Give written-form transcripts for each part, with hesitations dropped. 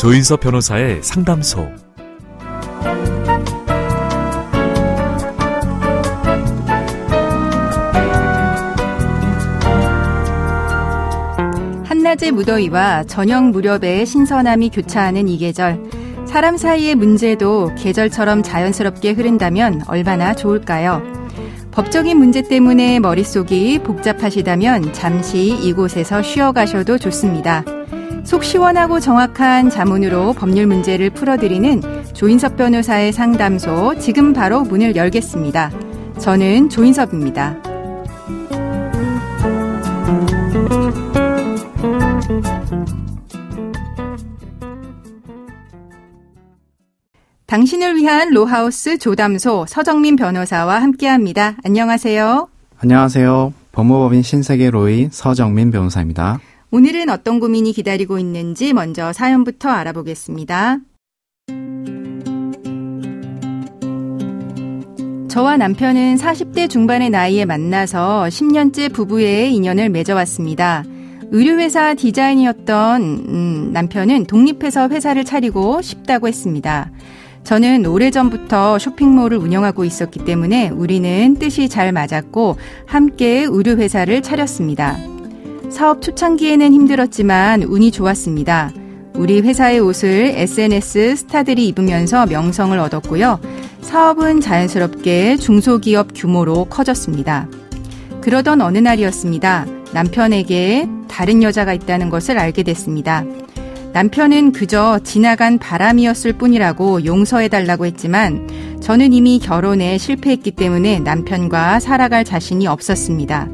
조인섭 변호사의 상담소. 한낮의 무더위와 저녁 무렵의 신선함이 교차하는 이 계절. 사람 사이의 문제도 계절처럼 자연스럽게 흐른다면 얼마나 좋을까요? 법적인 문제 때문에 머릿속이 복잡하시다면 잠시 이곳에서 쉬어가셔도 좋습니다. 속 시원하고 정확한 자문으로 법률 문제를 풀어드리는 조인섭 변호사의 상담소, 지금 바로 문을 열겠습니다. 저는 조인섭입니다. 당신을 위한 로하우스 조담소 서정민 변호사와 함께합니다. 안녕하세요. 안녕하세요. 법무법인 신세계로의 서정민 변호사입니다. 오늘은 어떤 고민이 기다리고 있는지 먼저 사연부터 알아보겠습니다. 저와 남편은 40대 중반의 나이에 만나서 10년째 부부의 인연을 맺어왔습니다. 의류회사 디자인이었던 남편은 독립해서 회사를 차리고 싶다고 했습니다. 저는 오래전부터 쇼핑몰을 운영하고 있었기 때문에 우리는 뜻이 잘 맞았고 함께 의류회사를 차렸습니다. 사업 초창기에는 힘들었지만 운이 좋았습니다. 우리 회사의 옷을 SNS 스타들이 입으면서 명성을 얻었고요. 사업은 자연스럽게 중소기업 규모로 커졌습니다. 그러던 어느 날이었습니다. 남편에게 다른 여자가 있다는 것을 알게 됐습니다. 남편은 그저 지나간 바람이었을 뿐이라고 용서해달라고 했지만 저는 이미 결혼에 실패했기 때문에 남편과 살아갈 자신이 없었습니다.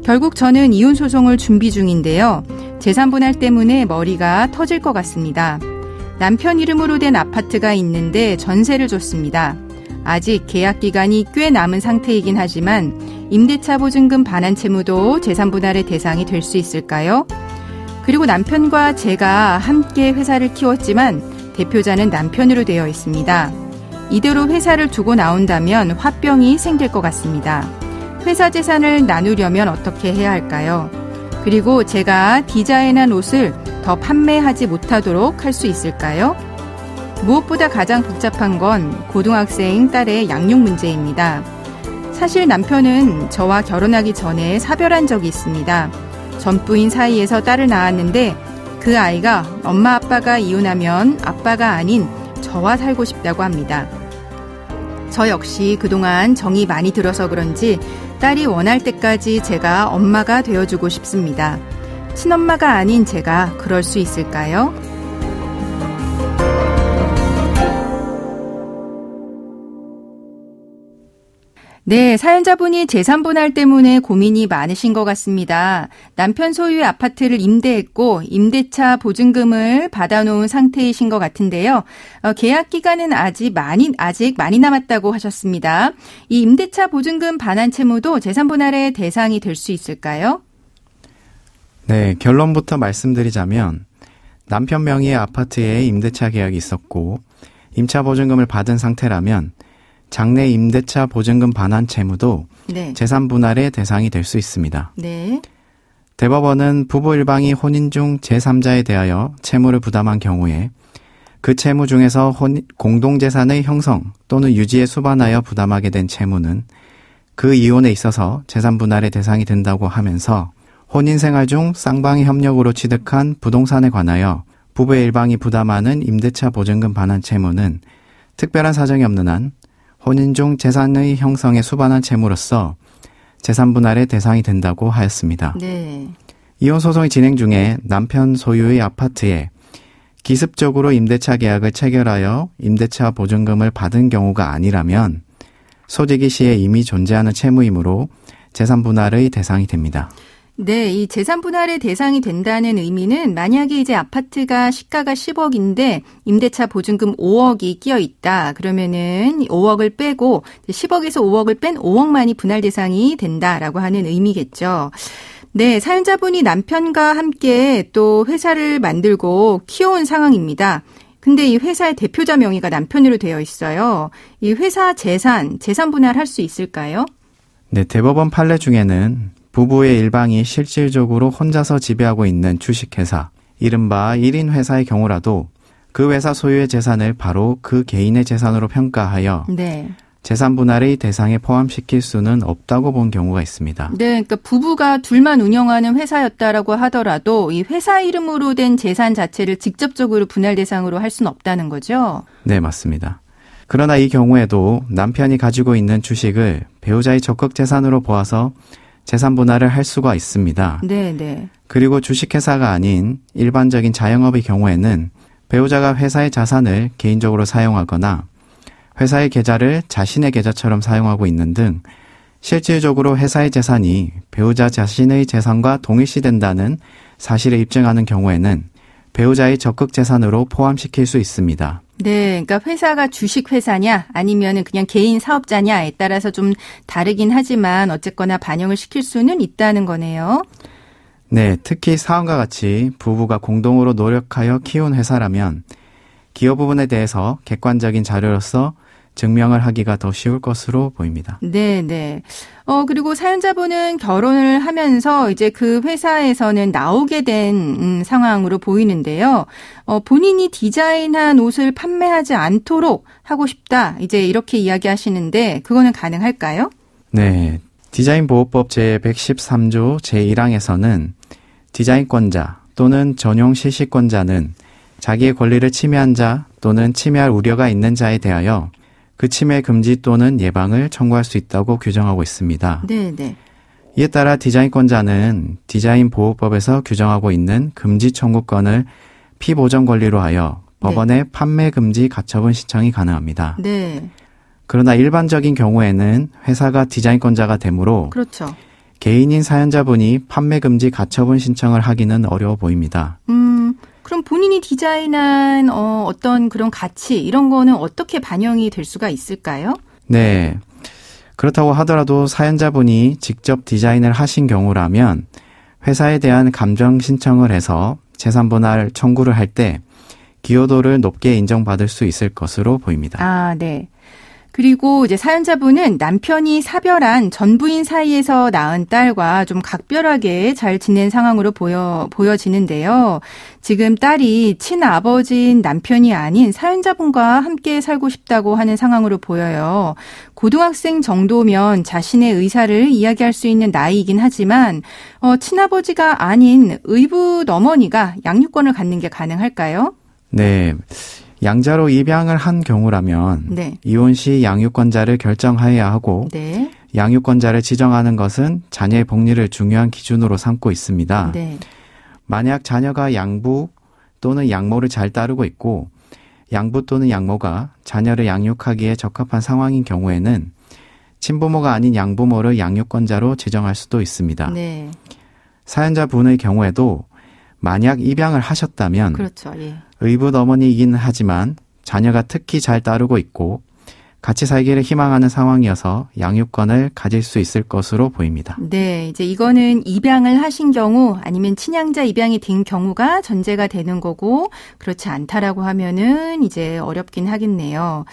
결국 저는 이혼 소송을 준비 중인데요. 재산분할 때문에 머리가 터질 것 같습니다. 남편 이름으로 된 아파트가 있는데 전세를 줬습니다. 아직 계약 기간이 꽤 남은 상태이긴 하지만 임대차 보증금 반환 채무도 재산분할의 대상이 될 수 있을까요? 그리고 남편과 제가 함께 회사를 키웠지만 대표자는 남편으로 되어 있습니다. 이대로 회사를 두고 나온다면 화병이 생길 것 같습니다. 회사 재산을 나누려면 어떻게 해야 할까요? 그리고 제가 디자인한 옷을 더 판매하지 못하도록 할 수 있을까요? 무엇보다 가장 복잡한 건 고등학생 딸의 양육 문제입니다. 사실 남편은 저와 결혼하기 전에 사별한 적이 있습니다. 전부인 사이에서 딸을 낳았는데 그 아이가 엄마 아빠가 이혼하면 아빠가 아닌 저와 살고 싶다고 합니다. 저 역시 그동안 정이 많이 들어서 그런지 딸이 원할 때까지 제가 엄마가 되어주고 싶습니다. 친엄마가 아닌 제가 그럴 수 있을까요? 네, 사연자분이 재산분할 때문에 고민이 많으신 것 같습니다. 남편 소유의 아파트를 임대했고 임대차 보증금을 받아놓은 상태이신 것 같은데요. 계약 기간은 아직 많이 남았다고 하셨습니다. 이 임대차 보증금 반환 채무도 재산분할의 대상이 될 수 있을까요? 네, 결론부터 말씀드리자면 남편 명의의 아파트에 임대차 계약이 있었고 임차 보증금을 받은 상태라면 장래 임대차 보증금 반환 채무도 네. 재산분할의 대상이 될 수 있습니다. 네. 대법원은 부부 일방이 혼인 중 제3자에 대하여 채무를 부담한 경우에 그 채무 중에서 공동재산의 형성 또는 유지에 수반하여 부담하게 된 채무는 그 이혼에 있어서 재산분할의 대상이 된다고 하면서 혼인생활 중 쌍방의 협력으로 취득한 부동산에 관하여 부부의 일방이 부담하는 임대차 보증금 반환 채무는 특별한 사정이 없는 한 혼인 중 재산의 형성에 수반한 채무로서 재산분할의 대상이 된다고 하였습니다. 네. 이혼 소송이 진행 중에 남편 소유의 아파트에 기습적으로 임대차 계약을 체결하여 임대차 보증금을 받은 경우가 아니라면 소지기 시에 이미 존재하는 채무이므로 재산분할의 대상이 됩니다. 네, 이 재산분할의 대상이 된다는 의미는 만약에 이제 아파트가 시가가 10억인데 임대차 보증금 5억이 끼어 있다. 그러면은 5억을 빼고 10억에서 5억을 뺀 5억만이 분할 대상이 된다라고 하는 의미겠죠. 네, 사연자분이 남편과 함께 또 회사를 만들고 키워온 상황입니다. 근데 이 회사의 대표자 명의가 남편으로 되어 있어요. 이 회사 재산 분할할 수 있을까요? 네, 대법원 판례 중에는 부부의 일방이 실질적으로 혼자서 지배하고 있는 주식회사, 이른바 1인 회사의 경우라도 그 회사 소유의 재산을 바로 그 개인의 재산으로 평가하여 네. 재산 분할의 대상에 포함시킬 수는 없다고 본 경우가 있습니다. 네, 그러니까 부부가 둘만 운영하는 회사였다라고 하더라도 이 회사 이름으로 된 재산 자체를 직접적으로 분할 대상으로 할 수는 없다는 거죠? 네, 맞습니다. 그러나 이 경우에도 남편이 가지고 있는 주식을 배우자의 적극 재산으로 보아서 재산 분할을 할 수가 있습니다. 네, 네. 그리고 주식회사가 아닌 일반적인 자영업의 경우에는 배우자가 회사의 자산을 개인적으로 사용하거나 회사의 계좌를 자신의 계좌처럼 사용하고 있는 등 실질적으로 회사의 재산이 배우자 자신의 재산과 동일시된다는 사실을 입증하는 경우에는 배우자의 적극 재산으로 포함시킬 수 있습니다. 네, 그러니까 회사가 주식 회사냐 아니면은 그냥 개인 사업자냐에 따라서 좀 다르긴 하지만 어쨌거나 반영을 시킬 수는 있다는 거네요. 네, 특히 사원과 같이 부부가 공동으로 노력하여 키운 회사라면 기여 부분에 대해서 객관적인 자료로서 증명을 하기가 더 쉬울 것으로 보입니다. 네, 네. 그리고 사연자분은 결혼을 하면서 이제 그 회사에서는 나오게 된 상황으로 보이는데요. 본인이 디자인한 옷을 판매하지 않도록 하고 싶다. 이제 이렇게 이야기하시는데 그거는 가능할까요? 네. 디자인보호법 제113조 제1항에서는 디자인권자 또는 전용 실시권자는 자기의 권리를 침해한 자 또는 침해할 우려가 있는 자에 대하여 그 침해 금지 또는 예방을 청구할 수 있다고 규정하고 있습니다. 네, 네. 이에 따라 디자인권자는 디자인보호법에서 규정하고 있는 금지 청구권을 피보전 권리로 하여 법원에 판매 금지 가처분 신청이 가능합니다. 네. 그러나 일반적인 경우에는 회사가 디자인권자가 되므로 그렇죠. 개인인 사연자분이 판매 금지 가처분 신청을 하기는 어려워 보입니다. 그럼 본인이 디자인한 어떤 그런 가치 이런 거는 어떻게 반영이 될 수가 있을까요? 네. 그렇다고 하더라도 사연자분이 직접 디자인을 하신 경우라면 회사에 대한 감정 신청을 해서 재산 분할 청구를 할 때 기여도를 높게 인정받을 수 있을 것으로 보입니다. 아, 네. 그리고 이제 사연자분은 남편이 사별한 전부인 사이에서 낳은 딸과 좀 각별하게 잘 지낸 상황으로 보여지는데요. 지금 딸이 친아버지인 남편이 아닌 사연자분과 함께 살고 싶다고 하는 상황으로 보여요. 고등학생 정도면 자신의 의사를 이야기할 수 있는 나이이긴 하지만 친아버지가 아닌 의붓 어머니가 양육권을 갖는 게 가능할까요? 네. 양자로 입양을 한 경우라면 네. 이혼 시 양육권자를 결정하여야 하고 네. 양육권자를 지정하는 것은 자녀의 복리를 중요한 기준으로 삼고 있습니다. 네. 만약 자녀가 양부 또는 양모를 잘 따르고 있고 양부 또는 양모가 자녀를 양육하기에 적합한 상황인 경우에는 친부모가 아닌 양부모를 양육권자로 지정할 수도 있습니다. 네. 사연자분의 경우에도 만약 입양을 하셨다면 그렇죠. 예. 의붓 어머니이긴 하지만 자녀가 특히 잘 따르고 있고 같이 살기를 희망하는 상황이어서 양육권을 가질 수 있을 것으로 보입니다. 네, 이제 이거는 입양을 하신 경우 아니면 친양자 입양이 된 경우가 전제가 되는 거고 그렇지 않다라고 하면은 이제 어렵긴 하겠네요.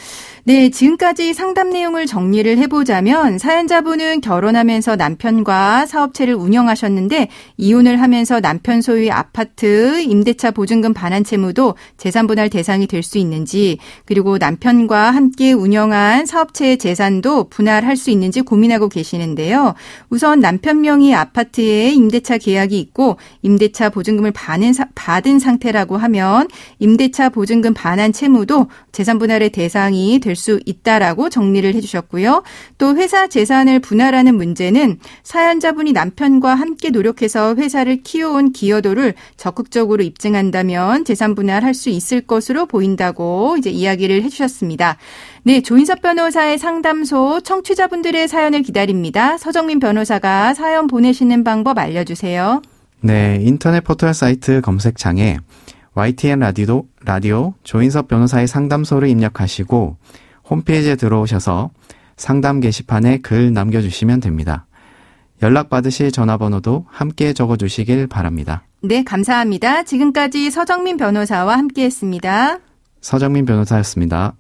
네, 지금까지 상담 내용을 정리를 해보자면 사연자분은 결혼하면서 남편과 사업체를 운영하셨는데 이혼을 하면서 남편 소유의 아파트, 임대차 보증금 반환 채무도 재산분할 대상이 될 수 있는지 그리고 남편과 함께 운영한 사업체의 재산도 분할할 수 있는지 고민하고 계시는데요. 우선 남편 명의 아파트에 임대차 계약이 있고 임대차 보증금을 받은 상태라고 하면 임대차 보증금 반환 채무도 재산 분할의 대상이 될 수 있다라고 정리를 해주셨고요. 또 회사 재산을 분할하는 문제는 사연자분이 남편과 함께 노력해서 회사를 키워온 기여도를 적극적으로 입증한다면 재산 분할할 수 있을 것으로 보인다고 이제 이야기를 해주셨습니다. 네, 조인섭 변호사의 상담소 청취자분들의 사연을 기다립니다. 서정민 변호사가 사연 보내시는 방법 알려주세요. 네, 인터넷 포털 사이트 검색창에 YTN 라디오 조인섭 변호사의 상담소를 입력하시고 홈페이지에 들어오셔서 상담 게시판에 글 남겨주시면 됩니다. 연락받으실 전화번호도 함께 적어주시길 바랍니다. 네, 감사합니다. 지금까지 서정민 변호사와 함께했습니다. 서정민 변호사였습니다.